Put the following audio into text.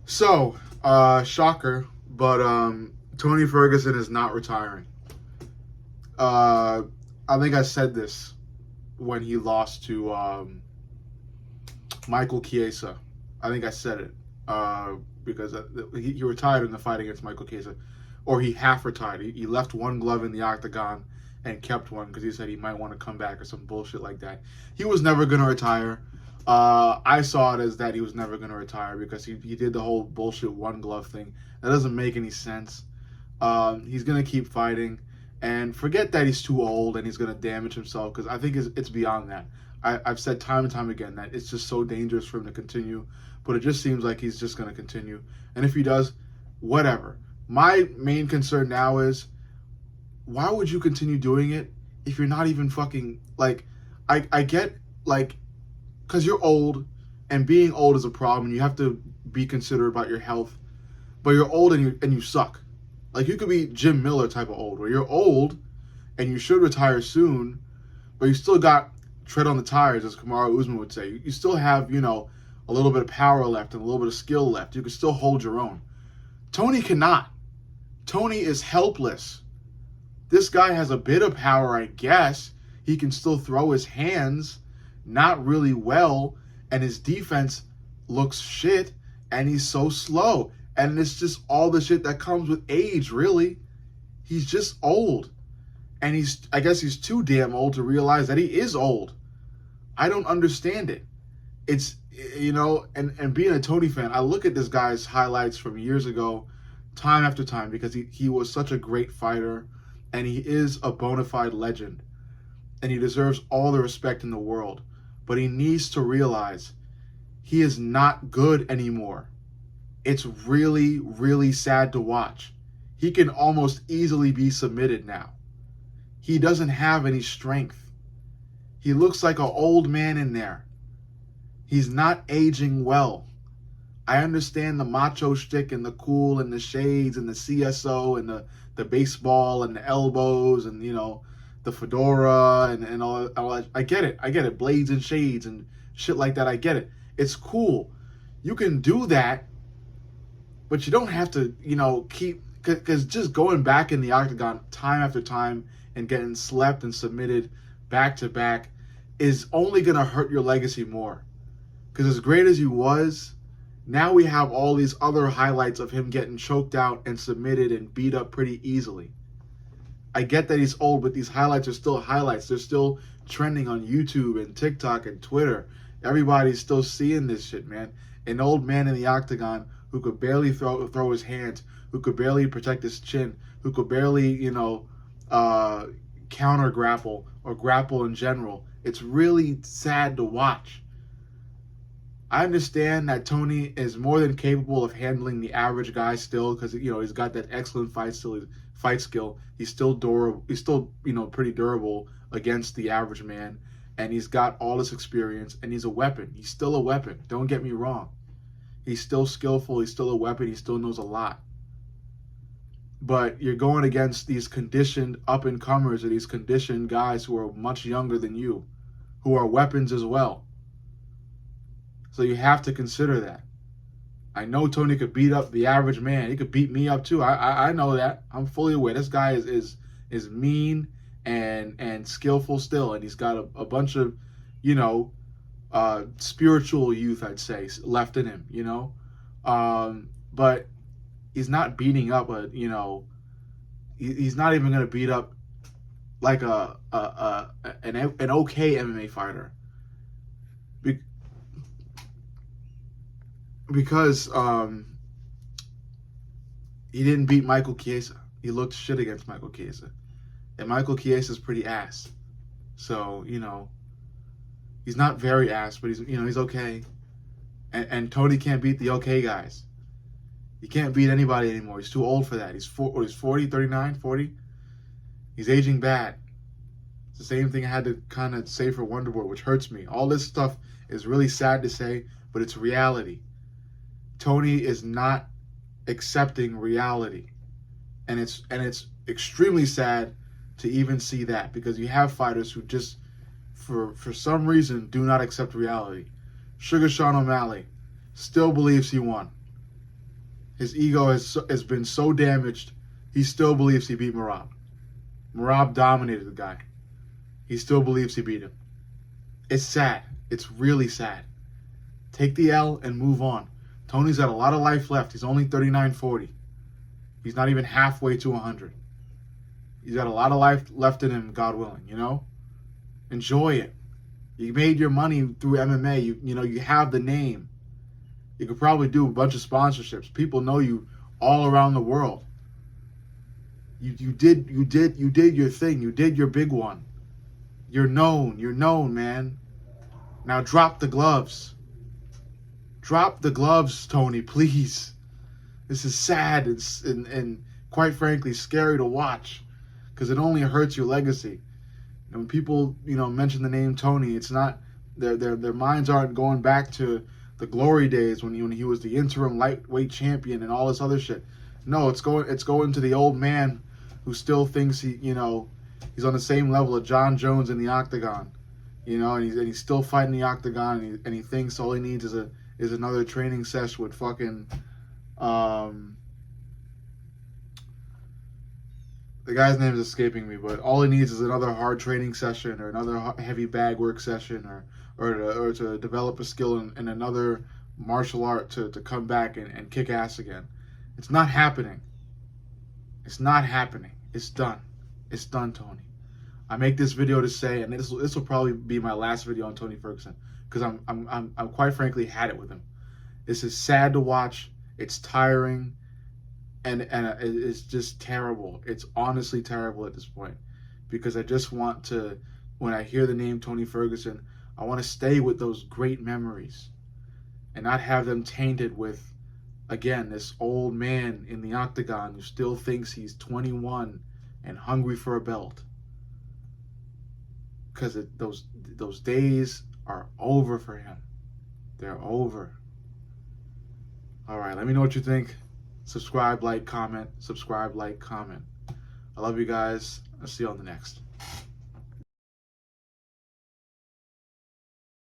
So, shocker, but Tony Ferguson is not retiring. Uh, I think I said this when he lost to Michael Chiesa. I think I said it because he retired in the fight against Michael Chiesa, or he half retired. He left one glove in the octagon and kept one because he said he might want to come back or some bullshit like that. He was never going to retire. I saw it as that he was never going to retire because he did the whole bullshit one glove thing. That doesn't make any sense. He's going to keep fighting. And forget that he's too old and he's going to damage himself, because I think it's beyond that. I've said time and time again that it's just so dangerous for him to continue, but it just seems like he's just going to continue. And if he does, whatever. My main concern now is, why would you continue doing it if you're not even fucking, like, I get, like, because you're old, and being old is a problem, and you have to be considerate about your health, but you're old and you suck. Like, you could be Jim Miller type of old, where you're old and you should retire soon, but you still got tread on the tires, as Kamaru Usman would say. You still have, a little bit of power left and a little bit of skill left. You can still hold your own. Tony cannot. Tony is helpless. This guy has a bit of power, I guess. He can still throw his hands, not really well, and his defense looks shit, and he's so slow. And it's just all the shit that comes with age, really. He's just old. And I guess he's too damn old to realize that he is old. I don't understand it. It's, and being a Tony fan, I look at this guy's highlights from years ago, time after time, because he was such a great fighter, and he is a bona fide legend. And he deserves all the respect in the world. But he needs to realize he is not good anymore. It's really, really sad to watch. He can almost easily be submitted now. He doesn't have any strength. He looks like an old man in there. He's not aging well. I understand the macho shtick and the cool and the shades and the CSO and the baseball and the elbows and, the fedora and all that. I get it. Blades and shades and shit like that. I get it. It's cool. You can do that, but you don't have to, keep, because just going back in the octagon time after time and getting slept and submitted back to back is only going to hurt your legacy more. Because as great as he was, now we have all these other highlights of him getting choked out and submitted and beat up pretty easily. I get that he's old, but these highlights are still highlights. They're still trending on YouTube and TikTok and Twitter. Everybody's still seeing this shit, man. An old man in the octagon who could barely throw his hands, who could barely protect his chin, who could barely, counter grapple or grapple in general. It's really sad to watch. I understand that Tony is more than capable of handling the average guy still, because he's got that excellent fight skill. He's still durable. He's still pretty durable against the average man, and he's got all this experience, and he's a weapon. He's still a weapon. Don't get me wrong. He's still skillful. He's still a weapon. He still knows a lot. But you're going against these conditioned up-and-comers or these conditioned guys who are much younger than you, who are weapons as well. So you have to consider that. I know Tony could beat up the average man. He could beat me up too. I know that. I'm fully aware. This guy is mean and skillful still, and he's got a bunch of, spiritual youth, I'd say, left in him. But he's not beating up he's not even gonna beat up like an okay MMA fighter. Because he didn't beat Michael Chiesa. He looked shit against Michael Chiesa. And Michael Chiesa's pretty ass. So, he's not very ass, but he's okay. And Tony can't beat the okay guys. He can't beat anybody anymore. He's too old for that. He's 40, 39, 40. He's aging bad. It's the same thing I had to kind of say for Wonderboy, which hurts me. All this stuff is really sad to say, but it's reality. Tony is not accepting reality. And it's extremely sad to even see that, because you have fighters who just, for some reason, do not accept reality. Sugar Sean O'Malley still believes he won. His ego has been so damaged, he still believes he beat Merab. Merab dominated the guy. He still believes he beat him. It's sad. It's really sad. Take the L and move on. Tony's got a lot of life left. He's only 39-40. He's not even halfway to 100. He's got a lot of life left in him, God willing, you know? Enjoy it. You made your money through MMA. You have the name. You could probably do a bunch of sponsorships. People know you all around the world. You did your thing. You did your big one. You're known. You're known, man. Now drop the gloves. Drop the gloves, Tony, please. This is sad and quite frankly scary to watch, because it only hurts your legacy. And when people, mention the name Tony, it's not their minds aren't going back to the glory days when he was the interim lightweight champion and all this other shit. No, it's going to the old man who still thinks he's on the same level of John Jones in the octagon, and he's still fighting the octagon, and he thinks all he needs is another training session with fucking the guy's name is escaping me, but all he needs is another hard training session or another heavy bag work session or to develop a skill in another martial art to come back and kick ass again. It's not happening. It's not happening. It's done. It's done, Tony. I make this video to say, and this will probably be my last video on Tony Ferguson, because I'm quite frankly had it with him. This is sad to watch. It's tiring. And it's just terrible. It's honestly terrible at this point, because I just want to, when I hear the name Tony Ferguson, I want to stay with those great memories and not have them tainted with, again, this old man in the octagon who still thinks he's 21 and hungry for a belt. Because those days are over for him. They're over. All right, let me know what you think. Subscribe, like, comment. Subscribe, like, comment. I love you guys. I'll see you on the next.